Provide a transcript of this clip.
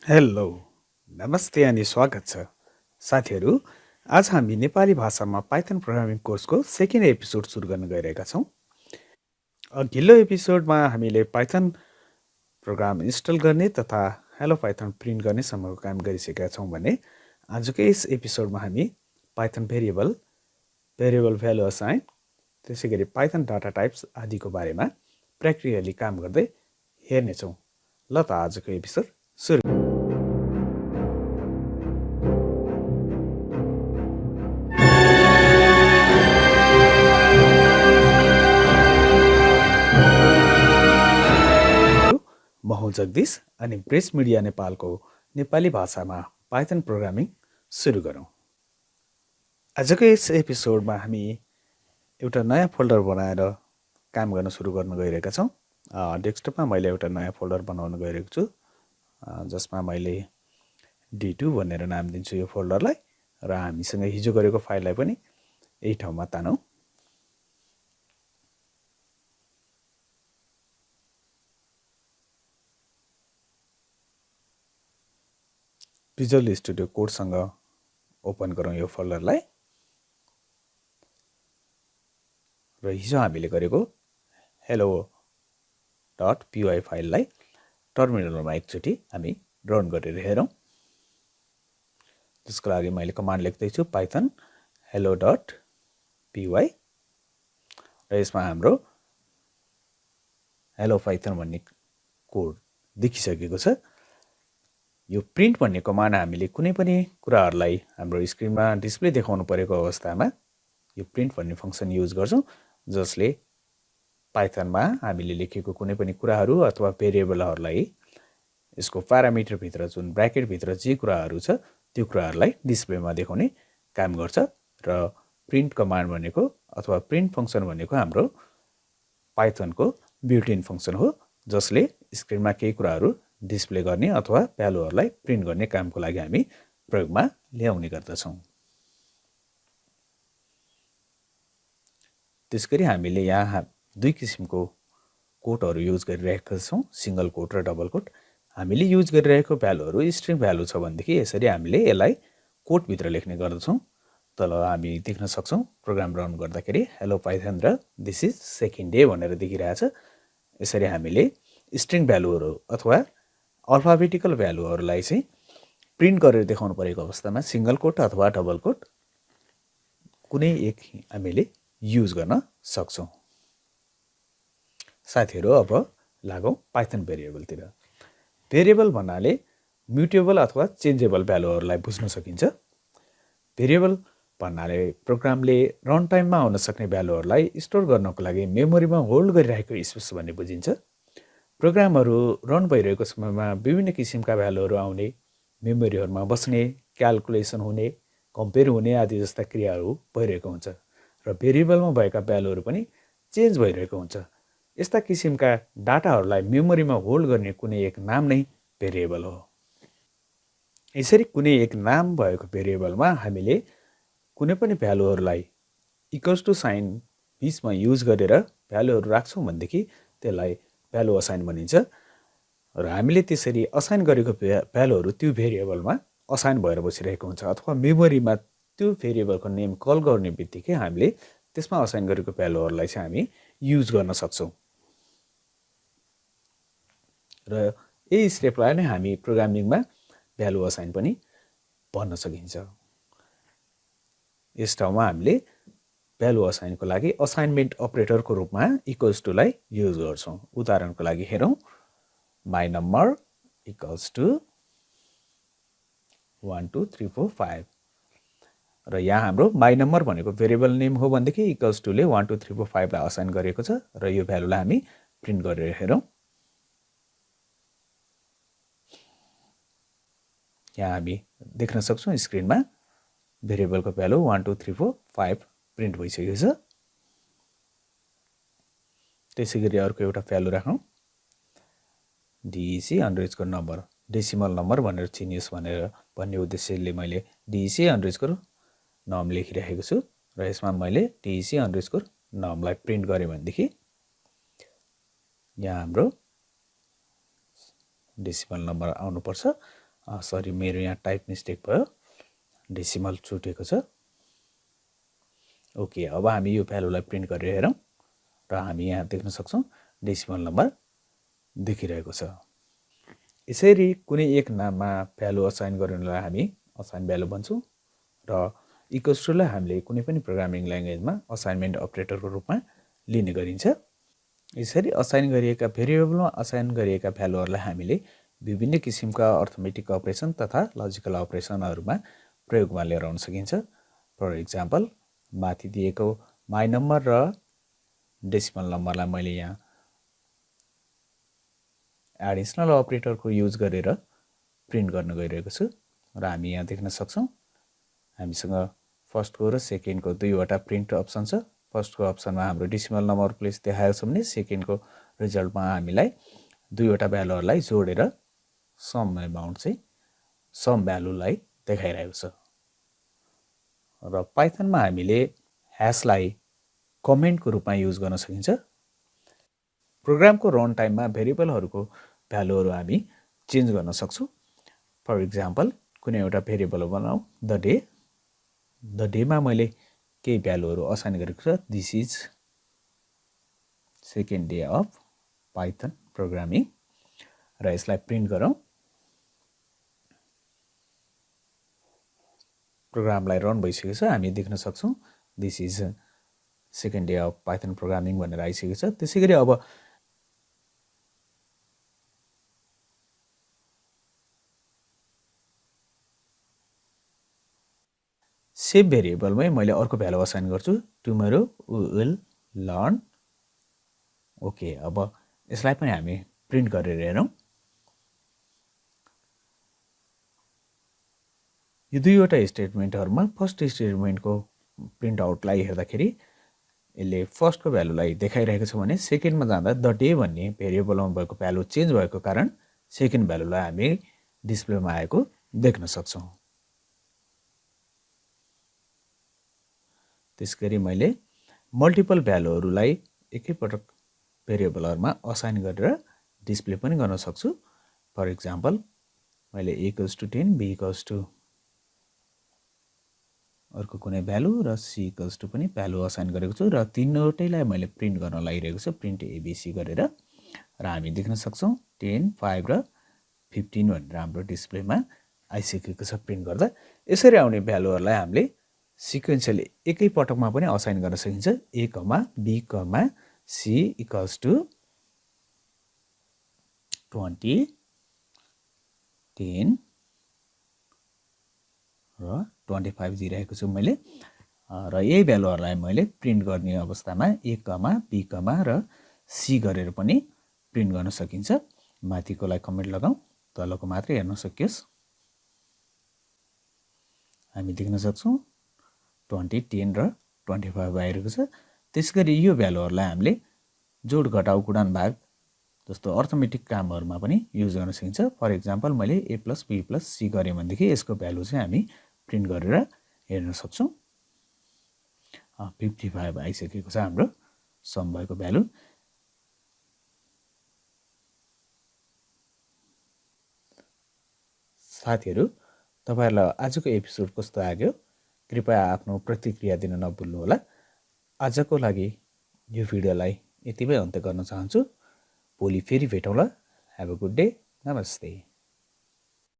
Hello, नमस्ते अनि स्वागत छ। साथीहरू, आज हामी नेपाली भाषामा पाइथन प्रोग्रामिङ कोर्सको सेकेन्ड एपिसोड सुरु गर्न गइरहेका छौँ। अघिल्लो एपिसोडमा हामीले पाइथन प्रोग्राम इन्स्टल गर्ने तथा हेलो पाइथन प्रिन्ट गर्ने सम्मको काम गरिसकेका छौँ भने आजको यस एपिसोडमा हामी पाइथन भेरिएबल भ्यालु असाइन, त्यसै गरी पाइथन डाटा टाइप्स आदिको बारेमा प्र्याक्टिकली काम गर्दै हेर्नेछौँ। ल त आजको एपिसोड सुरु। म हुँ जगदीश अनि ब्रेस मिडिया नेपालको नेपाली भाषामा पाइथन प्रोग्रामिङ सुरु गरौँ। आजको यस एपिसोडमा हामी एउटा नयाँ फोल्डर बनाएर काम गर्न सुरु गर्न गइरहेका छौँ। डेस्कटपमा मैले एउटा नयाँ फोल्डर बनाउन गइरहेको छु, जसमा मैले D2 भनेर नाम दिन्छु यो फोल्डरलाई, र हामीसँग हिजो गरेको फाइललाई पनि यही ठाउँमा तानौँ। भिजुअल स्टुडियो कोडसँग ओपन गरौँ यो फोल्डरलाई, र हिजो हामीले गरेको hello.py फाइललाई टर्मिनलमा एकचोटि हामी रन गरेर हेरौँ। त्यसको लागि मैले कमान्ड लेख्दैछु पाइथन hello.py, र यसमा हाम्रो हेलो पाइथन भन्ने कोड देखिसकेको छ। यो प्रिन्ट भन्ने कमान्ड हामीले कुनै पनि कुराहरूलाई हाम्रो स्क्रिनमा डिस्प्ले देखाउनु परेको अवस्थामा यो प्रिन्ट भन्ने फङ्सन युज गर्छौँ, जसले पाइथनमा हामीले लेखेको कुनै पनि कुराहरू अथवा भेरिएबलहरूलाई यसको प्यारामिटरभित्र जुन ब्र्याकेटभित्र जे कुराहरू छ त्यो कुराहरूलाई डिस्प्लेमा देखाउने काम गर्छ। र प्रिन्ट कमान्ड भनेको अथवा प्रिन्ट फङ्सन भनेको हाम्रो पाइथनको बिल्ट-इन फङ्सन हो, जसले स्क्रिनमा केही कुराहरू डिस्प्ले गर्ने अथवा भ्यालुहरूलाई प्रिन्ट गर्ने कामको लागि हामी प्रयोगमा ल्याउने गर्दछौँ। त्यसगरी हामीले यहाँ दुई किसिमको कोटहरू युज गरिरहेका छौँ, सिङ्गल कोट र डबल कोट। हामीले युज गरिरहेको भ्यालुहरू स्ट्रिङ भ्यालु छ भनेदेखि यसरी हामीले यसलाई कोटभित्र लेख्ने गर्दछौँ। तल हामी देख्न सक्छौँ प्रोग्राम रन गर्दाखेरि हेलो पाइथन र दिस इज सेकेन्ड डे भनेर देखिरहेछ। यसरी हामीले स्ट्रिङ भ्यालुहरू अथवा अल्फाबेटिकल भ्यालुहरूलाई चाहिँ प्रिन्ट गरेर देखाउनु परेको अवस्थामा सिङ्गल कोट अथवा डबल कोट कुनै एक हामीले युज गर्न सक्छौँ। साथीहरू, अब लागौँ पाइथन भेरिएबलतिर। भेरिएबल भन्नाले म्युटेबल अथवा चेन्जेबल भ्यालुहरूलाई बुझ्न सकिन्छ। भेरिएबल भन्नाले प्रोग्रामले रन टाइममा आउन सक्ने भ्यालुहरूलाई स्टोर गर्नको लागि मेमोरीमा होल्ड गरिरहेको स्पेस भन्ने बुझिन्छ। प्रोग्रामहरू रन भइरहेको समयमा विभिन्न किसिमका भ्यालुहरू आउने, मेमोरीहरूमा बस्ने, क्यालकुलेसन हुने, कम्पेयर हुने आदि जस्ता क्रियाहरू भइरहेको हुन्छ, र भेरिएबलमा भएका भ्यालुहरू पनि चेन्ज भइरहेको हुन्छ। यस्ता किसिमका डाटाहरूलाई मेमोरीमा होल्ड गर्ने कुनै एक नाम नै भेरिएबल हो। यसरी कुनै एक नाम भएको भेरिएबलमा हामीले कुनै पनि भ्यालुहरूलाई इक्वल्स टु साइन बिचमा युज गरेर भ्यालुहरू राख्छौँ भनेदेखि त्यसलाई भ्यालु असाइन भनिन्छ। र हामीले त्यसरी असाइन गरेको भ्यालुहरू त्यो भेरिएबलमा असाइन भएर बसिरहेको हुन्छ, अथवा मेमोरीमा त्यो भेरिएबलको नेम कल गर्ने बित्तिकै हामीले त्यसमा असाइन गरेको भ्यालुहरूलाई चाहिँ हामी युज गर्न सक्छौँ। र यही स्टेपलाई नै हामी प्रोग्रामिङमा भ्यालु असाइन पनि भन्न सकिन्छ। यस ठाउँमा हामीले भ्यालु असाइनको लागि असाइनमेन्ट अपरेटरको रूपमा इक्वल्स टुलाई युज गर्छौँ। उदाहरणको लागि हेरौँ, माई नम्बर इक्वल्स टु 1 2 3 4 5, र यहाँ हाम्रो माई नम्बर भनेको भेरिएबल नेम हो भनेदेखि इक्वल्स टुले 1 2 3 4 5 लाई असाइन गरेको छ, र यो भ्यालुलाई हामी प्रिन्ट गरेर हेरौँ। यहाँ हामी देख्न सक्छौँ स्क्रिनमा भेरिएबलको भ्यालु 1 2 3 4 5 प्रिन्ट भइसकेको छ। त्यसै गरी अर्को एउटा भ्यालु राखौँ, डिइसी अन्डरस्कोर नम्बर, डेसिमल नम्बर भनेर चिनियोस् भनेर भन्ने उद्देश्यले मैले डिइसी अन्डरस्कोर नम लेखिरहेको छु, र यसमा मैले डिइसी अन्डरस्कोर नमलाई प्रिन्ट गरेँ भनेदेखि यहाँ हाम्रो डेसिमल नम्बर आउनुपर्छ, सरी मेरो यहाँ टाइप मिस्टेक भयो, डेसिमल छुटेको छ। ओके, अब हामी यो भ्यालुलाई प्रिन्ट गरेर हेरौँ र हामी यहाँ देख्न सक्छौँ डेसिमल नम्बर देखिरहेको छ। यसरी कुनै एक नाममा भ्यालु असाइन गर्नलाई हामी असाइन भ्यालु भन्छौँ र इक्वल्स टुलाई हामीले कुनै पनि प्रोग्रामिङ ल्याङ्ग्वेजमा असाइनमेन्ट अपरेटरको रूपमा लिने गरिन्छ। यसरी असाइन गरिएका भेरिएबलमा असाइन गरिएका भ्यालुहरूलाई हामीले विभिन्न किसिमका अर्थमेटिक अपरेसन तथा लजिकल अपरेसनहरूमा प्रयोगमा लिएर आउन सकिन्छ। फर इक्जाम्पल, माथि दिएको माई नम्बर र डेसिमल नम्बरलाई मैले यहाँ एडिसनल अपरेटरको युज गरेर प्रिन्ट गर्न गइरहेको छु र हामी यहाँ देख्न सक्छौँ हामीसँग फर्स्टको र सेकेन्डको दुईवटा प्रिन्ट अप्सन छ। फर्स्टको अप्सनमा हाम्रो डेसिमल नम्बर प्लेस देखाएको छ भने सेकेन्डको रिजल्टमा हामीलाई दुईवटा भ्यालुहरूलाई जोडेर सम एमाउन्ट चाहिँ सम भ्यालुलाई देखाइरहेको छ। र पाइथनमा हामीले ह्यासलाई कमेन्टको रूपमा युज गर्न सकिन्छ। प्रोग्रामको रन टाइममा भेरिएबलहरूको भ्यालुहरू हामी चेन्ज गर्न सक्छौँ। फर इक्जाम्पल, कुनै एउटा भेरिएबल बनाऊ द डेमा मैले केही भ्यालुहरू असाइन गरेको छ। This is second day of Python programming र यसलाई प्रिन्ट गरौँ। प्रोग्रामलाई रन भइसकेको छ, हामी देख्न सक्छौँ this is second day of Python programming भनेर आइसकेको छ। त्यसै गरी अब सेम भेरिएबलमै मैले अर्को भ्यालु असाइन गर्छु, टुमरो विल लर्न। ओके, अब यसलाई पनि हामी प्रिन्ट गरेर हेरौँ। यो दुईवटा स्टेटमेन्टहरूमा फर्स्ट स्टेटमेन्टको प्रिन्ट आउटलाई हेर्दाखेरि यसले फर्स्टको भ्यालुलाई देखाइरहेको छ भने सेकेन्डमा जाँदा द डे भन्ने भेरिएबलमा भएको भ्यालु चेन्ज भएको कारण सेकेन्ड भ्यालुलाई हामी डिस्प्लेमा आएको देख्न सक्छौँ। त्यसगरी मैले मल्टिपल भ्यालुहरूलाई एकैपटक भेरिएबलहरूमा असाइन गरेर डिस्प्ले पनि गर्न सक्छु। फर इक्जाम्पल, मैले a equals to 10, b equals to अर्को कुनै भ्यालु र c इक्वल्स टु पनि भ्यालु असाइन गरेको छु र तीनवटैलाई मैले प्रिन्ट गर्न लागिरहेको छु, प्रिन्ट abc गरेर। र हामी देख्न सक्छौँ 10, 5 र 15 भनेर हाम्रो डिस्प्लेमा आइसकेको छ प्रिन्ट गर्दा। यसरी आउने भ्यालुहरूलाई हामीले सिक्वेन्सियली एकै पटकमा पनि असाइन गर्न सकिन्छ। a, b, c equals to 20, 10 र 25 दिइरहेको छु मैले। र यही भ्यालुहरूलाई मैले प्रिन्ट गर्ने अवस्थामा a, b र c गरेर पनि प्रिन्ट गर्न सकिन्छ। माथिकोलाई कमेन्ट लगाऊ, तलको मात्रै हेर्न सकियोस्। हामी देख्न सक्छौँ 20, 10 र 25 आइरहेको छ। त्यसगरी यो भ्यालुहरूलाई हामीले जोड घटाउ गुणन भाग जस्तो अर्थमेटिक कामहरूमा पनि युज गर्न सकिन्छ। फर इक्जाम्पल, मैले a + b + c गरेँ भनेदेखि यसको भ्यालु चाहिँ हामी प्रिन्ट गरेर हेर्न सक्छौँ। 55 आइसकेको छ हाम्रो सम भएको भ्यालु। साथीहरू, तपाईहरुलाई आजको एपिसोड कस्तो लाग्यो? कृपया आफ्नो प्रतिक्रिया दिन नभुल्नुहोला। आजको लागि यो भिडियोलाई यतिमै अन्त्य गर्न चाहन्छु। भोलि फेरि भेटौँला। Have a good day. नमस्ते।